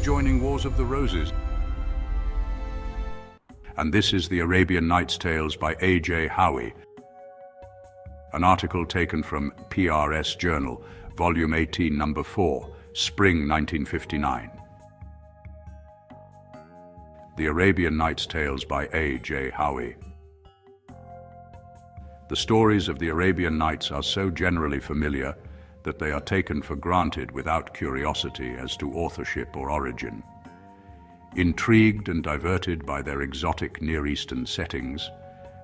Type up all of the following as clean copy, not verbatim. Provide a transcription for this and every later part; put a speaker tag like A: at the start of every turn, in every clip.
A: joining Wars of the Roses. And this is the Arabian Nights Tales by A.J. Howie, an article taken from PRS Journal, Volume 18, Number 4, Spring 1959. The Arabian Nights Tales by A.J. Howie. The stories of the Arabian Nights are so generally familiar that they are taken for granted without curiosity as to authorship or origin. Intrigued and diverted by their exotic Near Eastern settings,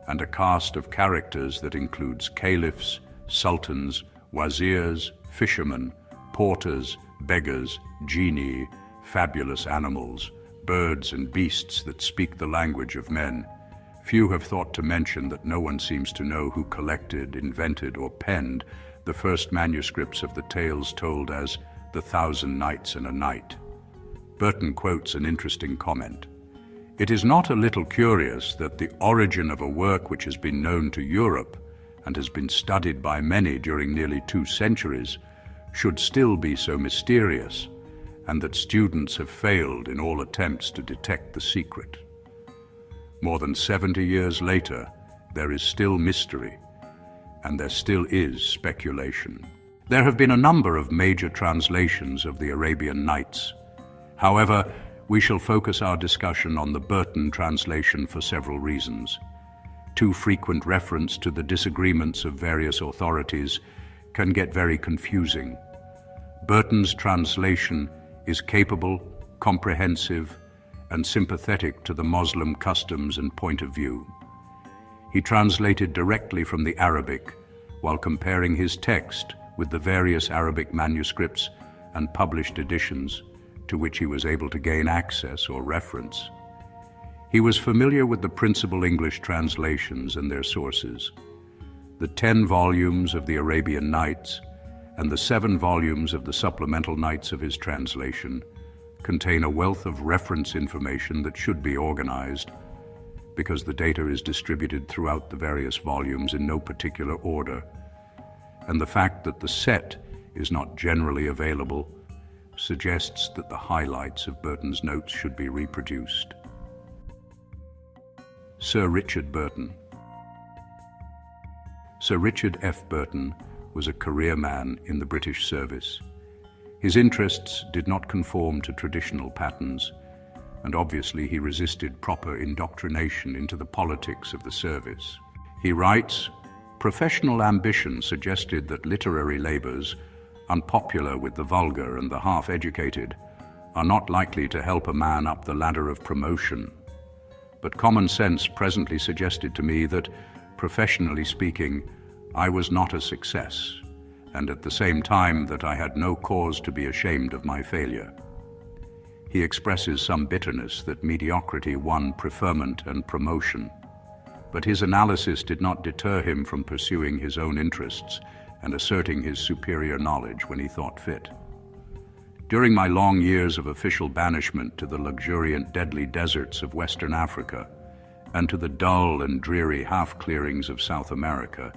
A: and a cast of characters that includes caliphs, sultans, wazirs, fishermen, porters, beggars, genii, fabulous animals, birds and beasts that speak the language of men, few have thought to mention that no one seems to know who collected, invented, or penned the first manuscripts of the tales told as The Thousand Nights and a Night. Burton quotes an interesting comment. It is not a little curious that the origin of a work which has been known to Europe and has been studied by many during nearly 2 centuries should still be so mysterious, and that students have failed in all attempts to detect the secret. More than 70 years later, there is still mystery, and there still is speculation. There have been a number of major translations of the Arabian Nights. However, we shall focus our discussion on the Burton translation for several reasons. Too frequent reference to the disagreements of various authorities can get very confusing. Burton's translation is capable, comprehensive, and sympathetic to the Muslim customs and point of view. He translated directly from the Arabic while comparing his text with the various Arabic manuscripts and published editions to which he was able to gain access or reference. He was familiar with the principal English translations and their sources. The 10 volumes of the Arabian Nights and the 7 volumes of the supplemental nights of his translation contain a wealth of reference information that should be organized, because the data is distributed throughout the various volumes in no particular order, and the fact that the set is not generally available suggests that the highlights of Burton's notes should be reproduced. Sir Richard Burton. Sir Richard F. Burton was a career man in the British service. His interests did not conform to traditional patterns, and obviously he resisted proper indoctrination into the politics of the service. He writes, "Professional ambition suggested that literary labors, unpopular with the vulgar and the half-educated, are not likely to help a man up the ladder of promotion. But common sense presently suggested to me that, professionally speaking, I was not a success, and at the same time that I had no cause to be ashamed of my failure." He expresses some bitterness that mediocrity won preferment and promotion, but his analysis did not deter him from pursuing his own interests and asserting his superior knowledge when he thought fit. During my long years of official banishment to the luxuriant, deadly deserts of Western Africa and to the dull and dreary half-clearings of South America,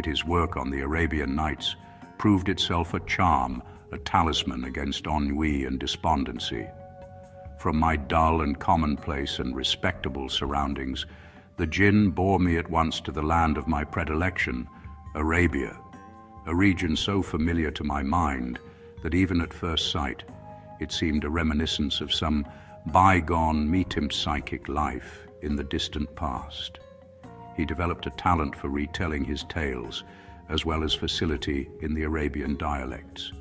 A: his work on the Arabian Nights proved itself a charm, a talisman against ennui and despondency. From my dull and commonplace and respectable surroundings, the jinn bore me at once to the land of my predilection, Arabia, a region so familiar to my mind that even at first sight it seemed a reminiscence of some bygone metempsychic life in the distant past. He developed a talent for retelling his tales, as well as facility in the Arabian dialects,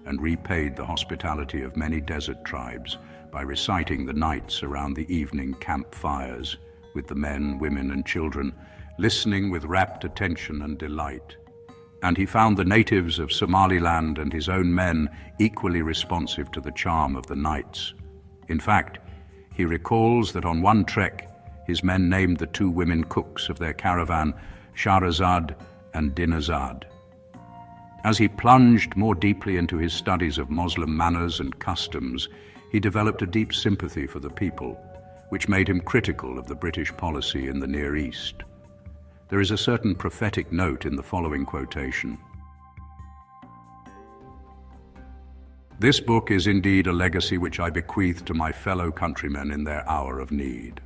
A: and repaid the hospitality of many desert tribes by reciting the nights around the evening campfires, with the men, women, and children listening with rapt attention and delight. And he found the natives of Somaliland and his own men equally responsive to the charm of the nights. In fact, he recalls that on one trek, his men named the 2 women cooks of their caravan Scheherazade and Dinazade. As he plunged more deeply into his studies of Muslim manners and customs, he developed a deep sympathy for the people, which made him critical of the British policy in the Near East. There is a certain prophetic note in the following quotation. This book is indeed a legacy which I bequeath to my fellow countrymen in their hour of need.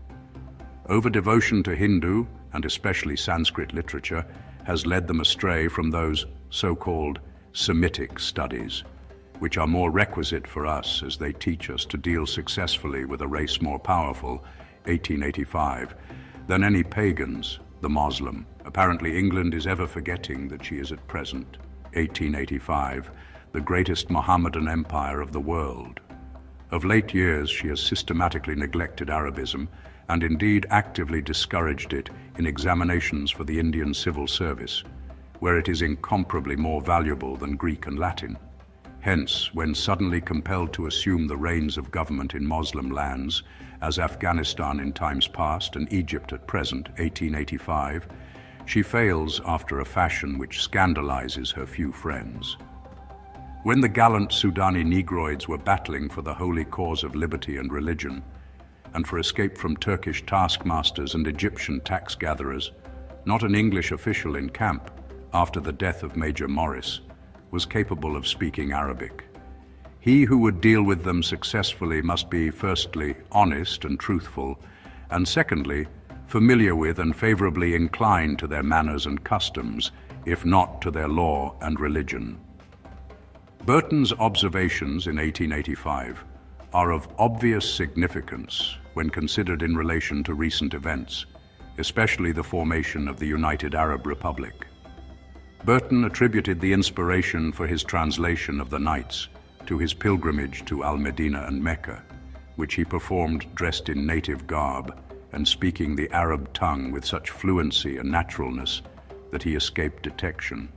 A: Over-devotion to Hindu, and especially Sanskrit literature, has led them astray from those so-called Semitic studies, which are more requisite for us as they teach us to deal successfully with a race more powerful, 1885, than any pagans, the Moslem. Apparently England is ever forgetting that she is at present, 1885, the greatest Mohammedan empire of the world. Of late years, she has systematically neglected Arabism and indeed actively discouraged it in examinations for the Indian civil service, where it is incomparably more valuable than Greek and Latin. Hence, when suddenly compelled to assume the reins of government in Muslim lands, as Afghanistan in times past and Egypt at present, 1885, she fails after a fashion which scandalizes her few friends. When the gallant Sudani Negroids were battling for the holy cause of liberty and religion, and for escape from Turkish taskmasters and Egyptian tax gatherers, not an English official in camp, after the death of Major Morris, was capable of speaking Arabic. He who would deal with them successfully must be, firstly, honest and truthful, and secondly, familiar with and favorably inclined to their manners and customs, if not to their law and religion. Burton's observations in 1885 are of obvious significance when considered in relation to recent events, especially the formation of the United Arab Republic. Burton attributed the inspiration for his translation of the Nights to his pilgrimage to Al-Medina and Mecca, which he performed dressed in native garb and speaking the Arab tongue with such fluency and naturalness that he escaped detection.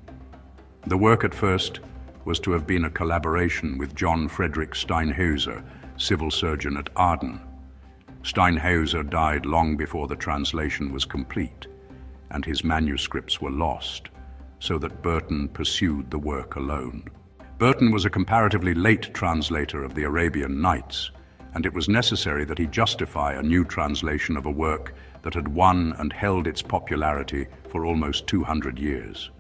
A: The work at first was to have been a collaboration with John Frederick Steinhauser, civil surgeon at Aden. Steinhauser died long before the translation was complete, and his manuscripts were lost, so that Burton pursued the work alone. Burton was a comparatively late translator of the Arabian Nights, and it was necessary that he justify a new translation of a work that had won and held its popularity for almost 200 years.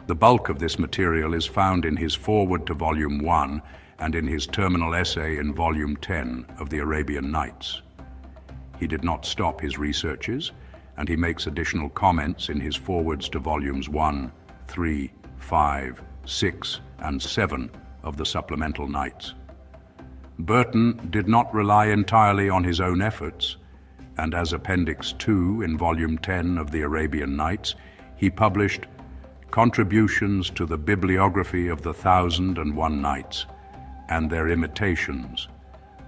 A: The bulk of this material is found in his foreword to Volume 1 and in his terminal essay in Volume 10 of the Arabian Nights. He did not stop his researches, and he makes additional comments in his forewords to Volumes 1, 3, 5, 6, and 7 of the Supplemental Nights. Burton did not rely entirely on his own efforts, and as Appendix 2 in Volume 10 of the Arabian Nights, he published Contributions to the Bibliography of the 1001 Nights and their imitations,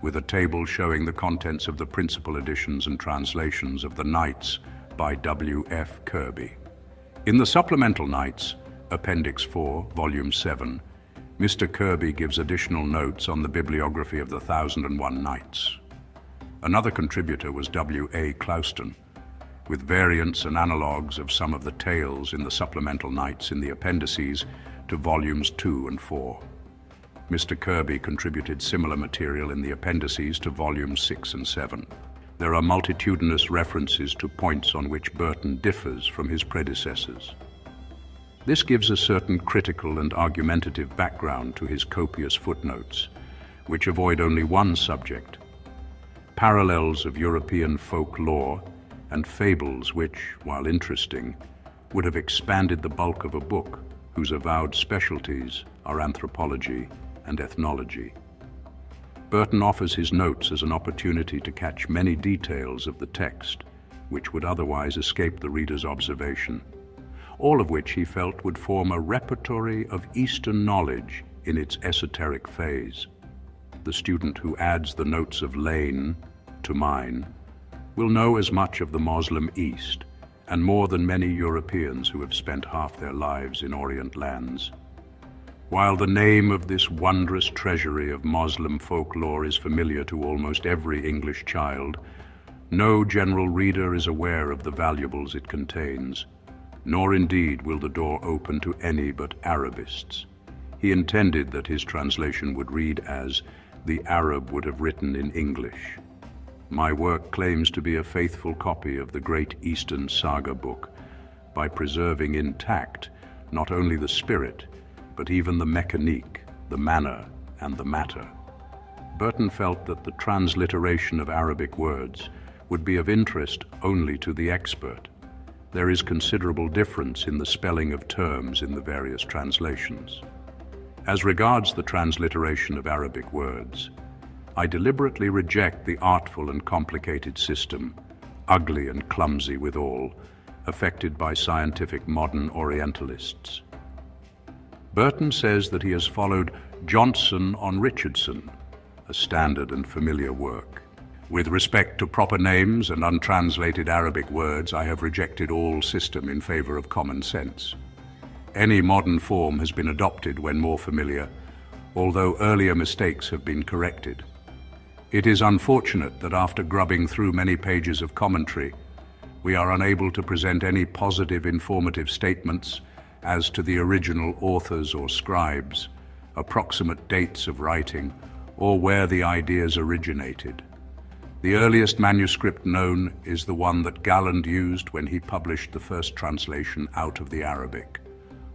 A: with a table showing the contents of the principal editions and translations of the Nights by W.F. Kirby. In the Supplemental Nights, Appendix 4, Volume 7, Mr. Kirby gives additional notes on the bibliography of the 1001 Nights. Another contributor was W.A. Clouston, with variants and analogues of some of the tales in the Supplemental Nights in the appendices to Volumes 2 and 4. Mr. Kirby contributed similar material in the appendices to Volumes 6 and 7. There are multitudinous references to points on which Burton differs from his predecessors. This gives a certain critical and argumentative background to his copious footnotes, which avoid only one subject: parallels of European folk lore and fables which, while interesting, would have expanded the bulk of a book whose avowed specialties are anthropology and ethnology. Burton offers his notes as an opportunity to catch many details of the text which would otherwise escape the reader's observation, all of which he felt would form a repertory of Eastern knowledge in its esoteric phase. The student who adds the notes of Lane to mine will know as much of the Moslem East, and more than many Europeans who have spent half their lives in Orient lands. While the name of this wondrous treasury of Moslem folklore is familiar to almost every English child, no general reader is aware of the valuables it contains, nor indeed will the door open to any but Arabists. He intended that his translation would read as the Arab would have written in English. My work claims to be a faithful copy of the great Eastern saga-book by preserving intact not only the spirit, but even the mécanique, the manner, and the matter. Burton felt that the transliteration of Arabic words would be of interest only to the expert. There is considerable difference in the spelling of terms in the various translations. As regards the transliteration of Arabic words, I deliberately reject the artful and complicated system, ugly and clumsy withal, affected by scientific modern Orientalists. Burton says that he has followed Johnson on Richardson, a standard and familiar work. With respect to proper names and untranslated Arabic words, I have rejected all system in favor of common sense. Any modern form has been adopted when more familiar, although earlier mistakes have been corrected. It is unfortunate that after grubbing through many pages of commentary, we are unable to present any positive informative statements as to the original authors or scribes, approximate dates of writing, or where the ideas originated. The earliest manuscript known is the one that Galland used when he published the first translation out of the Arabic,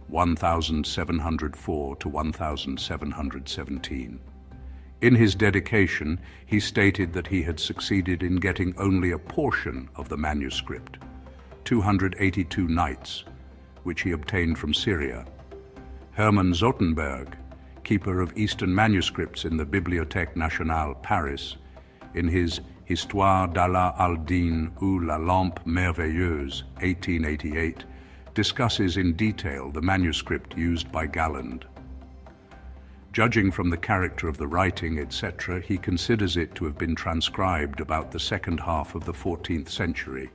A: 1704 to 1717. In his dedication, he stated that he had succeeded in getting only a portion of the manuscript, 282 nights, which he obtained from Syria. Hermann Zotenberg, keeper of Eastern manuscripts in the Bibliothèque Nationale, Paris, in his Histoire d'Aladdin ou la Lampe Merveilleuse, 1888, discusses in detail the manuscript used by Galland. Judging from the character of the writing, etc., he considers it to have been transcribed about the second half of the 14th century.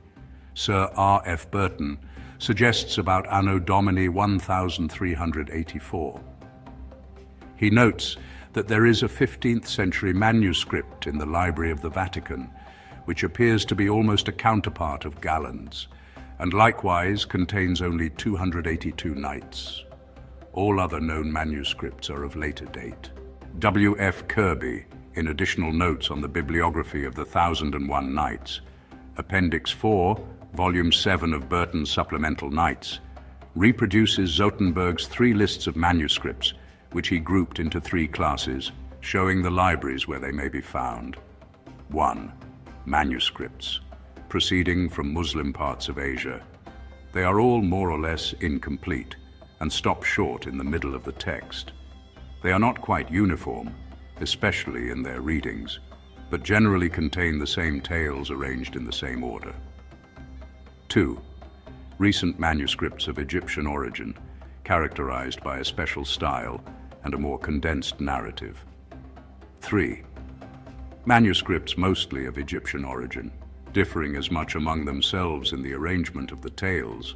A: Sir R.F. Burton suggests about Anno Domini 1384. He notes that there is a 15th century manuscript in the Library of the Vatican, which appears to be almost a counterpart of Galland's, and likewise contains only 282 nights. All other known manuscripts are of later date. W.F. Kirby, in additional notes on the bibliography of the 1001 Nights, Appendix 4, Volume 7 of Burton's Supplemental Nights, reproduces Zotenberg's 3 lists of manuscripts, which he grouped into 3 classes, showing the libraries where they may be found. 1. Manuscripts, proceeding from Muslim parts of Asia. They are all more or less incomplete and stop short in the middle of the text. They are not quite uniform, especially in their readings, but generally contain the same tales arranged in the same order. 2. Recent manuscripts of Egyptian origin, characterized by a special style and a more condensed narrative. 3. Manuscripts mostly of Egyptian origin, differing as much among themselves in the arrangement of the tales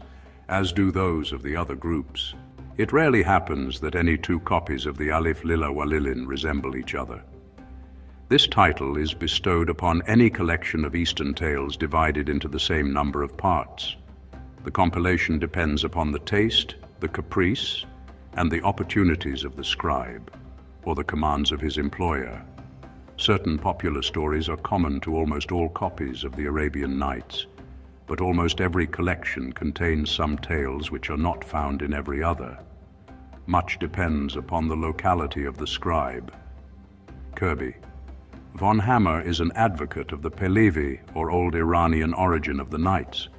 A: as do those of the other groups. It rarely happens that any 2 copies of the Alif Lila Walilin resemble each other. This title is bestowed upon any collection of Eastern tales divided into the same number of parts. The compilation depends upon the taste, the caprice, and the opportunities of the scribe, or the commands of his employer. Certain popular stories are common to almost all copies of the Arabian Nights, but almost every collection contains some tales which are not found in every other. Much depends upon the locality of the scribe. Kirby. Von Hammer is an advocate of the Pahlavi, or Old Iranian origin of the Nights.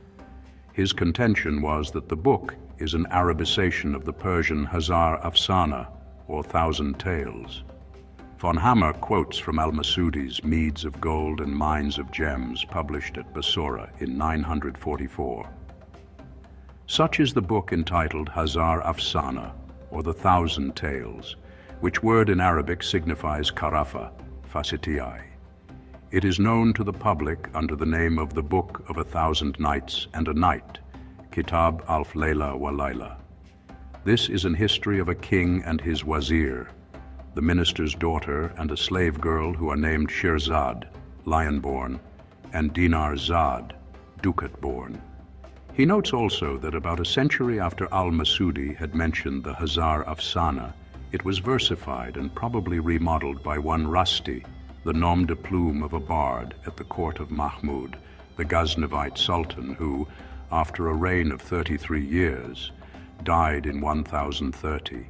A: His contention was that the book is an Arabization of the Persian Hazar Afsana, or Thousand Tales. Von Hammer quotes from al-Masudi's Meads of Gold and Mines of Gems, published at Basora in 944. Such is the book entitled Hazar Afsana, or the Thousand Tales, which word in Arabic signifies Karafa, Fasitiai. It is known to the public under the name of the Book of 1,000 Nights and a Night, Kitab Alf Layla wa Layla. This is an history of a king and his wazir, the minister's daughter and a slave girl who are named Scheherazade, lion-born, and Dinar Zad, ducat-born. He notes also that about a century after al-Masudi had mentioned the Hazar Afsana, it was versified and probably remodeled by one Rasti, the nom de plume of a bard at the court of Mahmud, the Ghaznevite sultan who, after a reign of 33 years, died in 1030.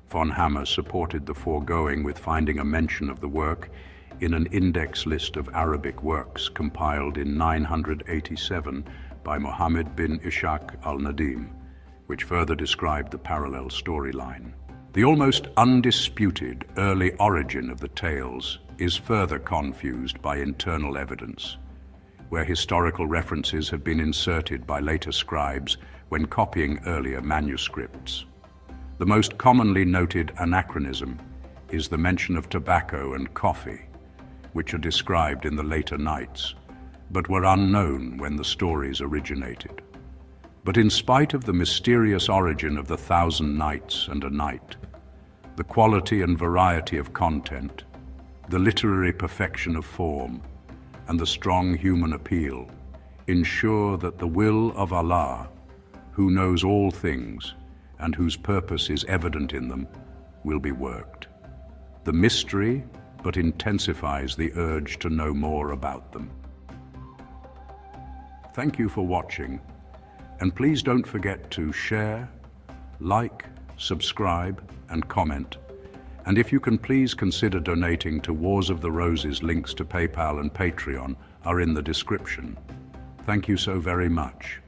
A: Von Hammer supported the foregoing with finding a mention of the work in an index list of Arabic works compiled in 987 by Muhammad bin Ishaq al-Nadim, which further described the parallel storyline. The almost undisputed early origin of the tales is further confused by internal evidence, where historical references have been inserted by later scribes when copying earlier manuscripts. The most commonly noted anachronism is the mention of tobacco and coffee, which are described in the later nights, but were unknown when the stories originated. But in spite of the mysterious origin of the 1,000 Nights and a Night, the quality and variety of content, the literary perfection of form, and the strong human appeal ensure that the will of Allah, who knows all things and whose purpose is evident in them, will be worked. The mystery but intensifies the urge to know more about them. Thank you for watching, and please don't forget to share, like, subscribe, and comment. And if you can, please consider donating to Wars of the Roses. Links to PayPal and Patreon are in the description. Thank you so very much.